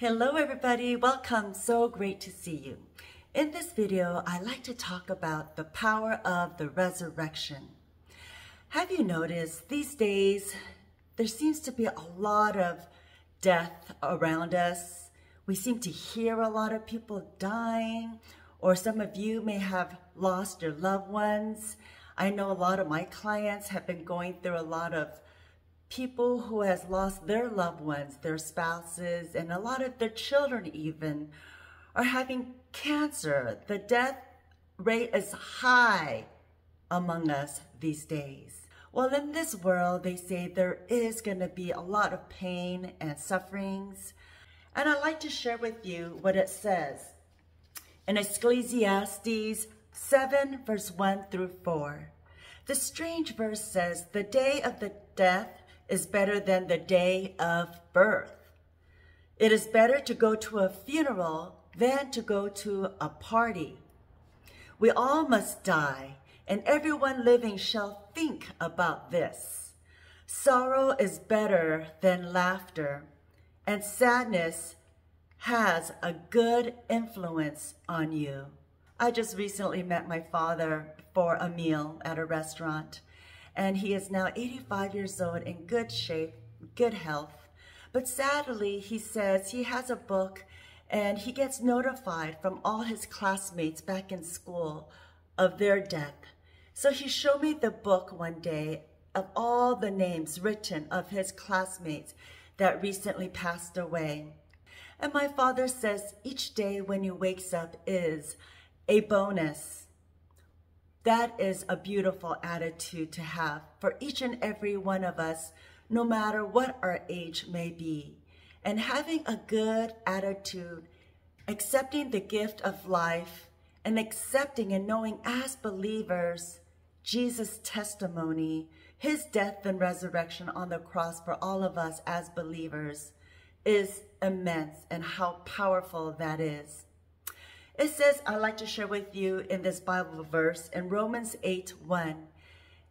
Hello everybody, welcome, so great to see you. In this video, I like to talk about the power of the resurrection. Have you noticed these days, there seems to be a lot of death around us. We seem to hear a lot of people dying, or some of you may have lost your loved ones. I know a lot of my clients have been going through a lot of people who has lost their loved ones, their spouses, and a lot of their children even are having cancer. The death rate is high among us these days. Well, in this world, they say there is going to be a lot of pain and sufferings. And I'd like to share with you what it says in Ecclesiastes 7, verse 1 through 4. The strange verse says, "The day of the death is better than the day of birth. It is better to go to a funeral than to go to a party. We all must die, and everyone living shall think about this. Sorrow is better than laughter, and sadness has a good influence on you." I just recently met my father for a meal at a restaurant. And he is now 85 years old, in good shape, good health. But sadly, he says he has a book and he gets notified from all his classmates back in school of their death. So he showed me the book one day of all the names written of his classmates that recently passed away. And my father says each day when he wakes up is a bonus. That is a beautiful attitude to have for each and every one of us, no matter what our age may be. And having a good attitude, accepting the gift of life, and accepting and knowing as believers, Jesus' testimony, his death and resurrection on the cross for all of us as believers is immense, and how powerful that is. It says, I'd like to share with you in this Bible verse in Romans 8:1.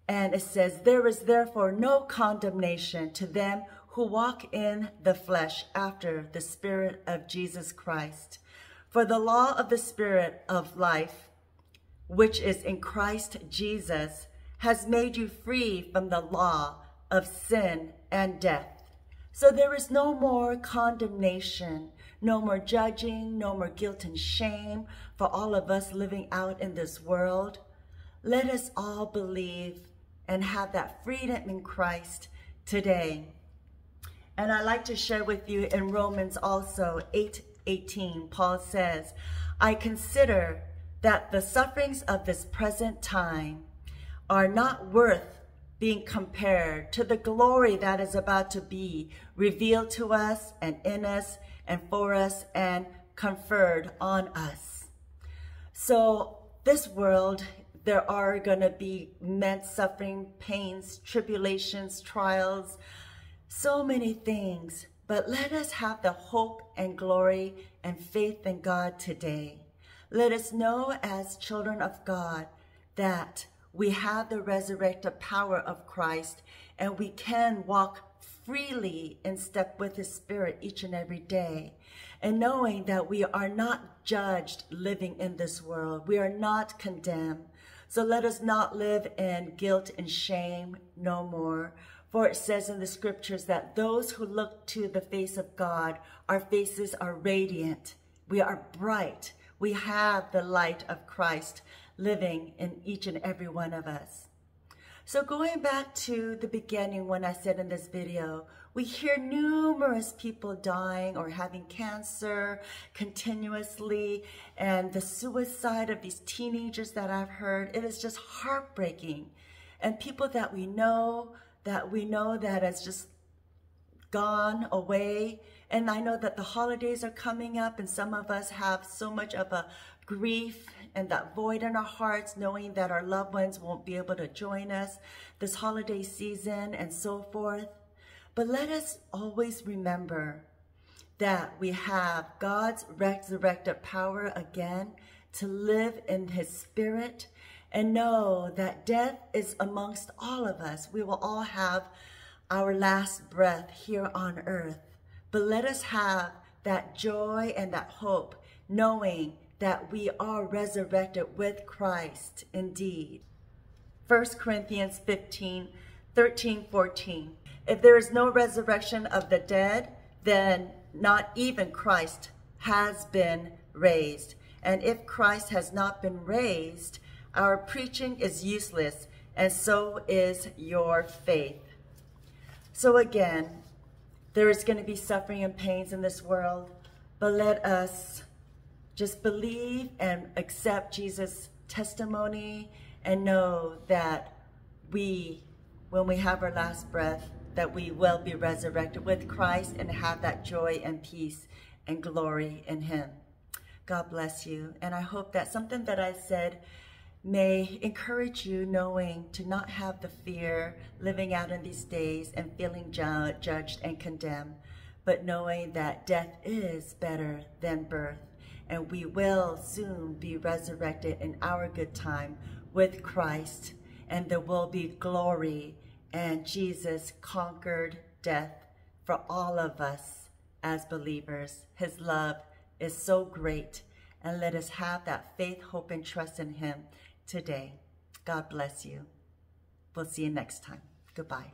And it says, "There is therefore no condemnation to them who walk in the flesh after the Spirit of Jesus Christ. For the law of the Spirit of life, which is in Christ Jesus, has made you free from the law of sin and death." So there is no more condemnation, no more judging, no more guilt and shame for all of us living out in this world. Let us all believe and have that freedom in Christ today. And I'd like to share with you in Romans also 8:18, Paul says, "I consider that the sufferings of this present time are not worth being compared to the glory that is about to be revealed to us and in us and for us and conferred on us." So this world, there are going to be immense suffering, pains, tribulations, trials, so many things. But let us have the hope and glory and faith in God today. Let us know as children of God that we have the resurrected power of Christ, and we can walk freely in step with his Spirit each and every day, and knowing that we are not judged living in this world. We are not condemned. So let us not live in guilt and shame no more. For it says in the scriptures that those who look to the face of God, our faces are radiant. We are bright. We have the light of Christ living in each and every one of us. So going back to the beginning when I said in this video, we hear numerous people dying or having cancer continuously, and the suicide of these teenagers that I've heard, it is just heartbreaking. And people that we know that has just gone away. And I know that the holidays are coming up, and some of us have so much of a grief and that void in our hearts, knowing that our loved ones won't be able to join us this holiday season and so forth. But let us always remember that we have God's resurrected power again to live in his Spirit, and know that death is amongst all of us. We will all have our last breath here on earth. But let us have that joy and that hope, knowing that we are resurrected with Christ indeed. 1 Corinthians 13:14. If there is no resurrection of the dead, then not even Christ has been raised. And if Christ has not been raised, our preaching is useless, and so is your faith. So again, there is going to be suffering and pains in this world, but let us just believe and accept Jesus' testimony and know that when we have our last breath, that we will be resurrected with Christ and have that joy and peace and glory in him. God bless you. And I hope that something that I said may encourage you, knowing to not have the fear living out in these days and feeling judged and condemned, but knowing that death is better than birth, and we will soon be resurrected in our good time with Christ, and there will be glory, and Jesus conquered death for all of us as believers. His love is so great, and let us have that faith, hope, and trust in him today. God bless you. We'll see you next time. Goodbye.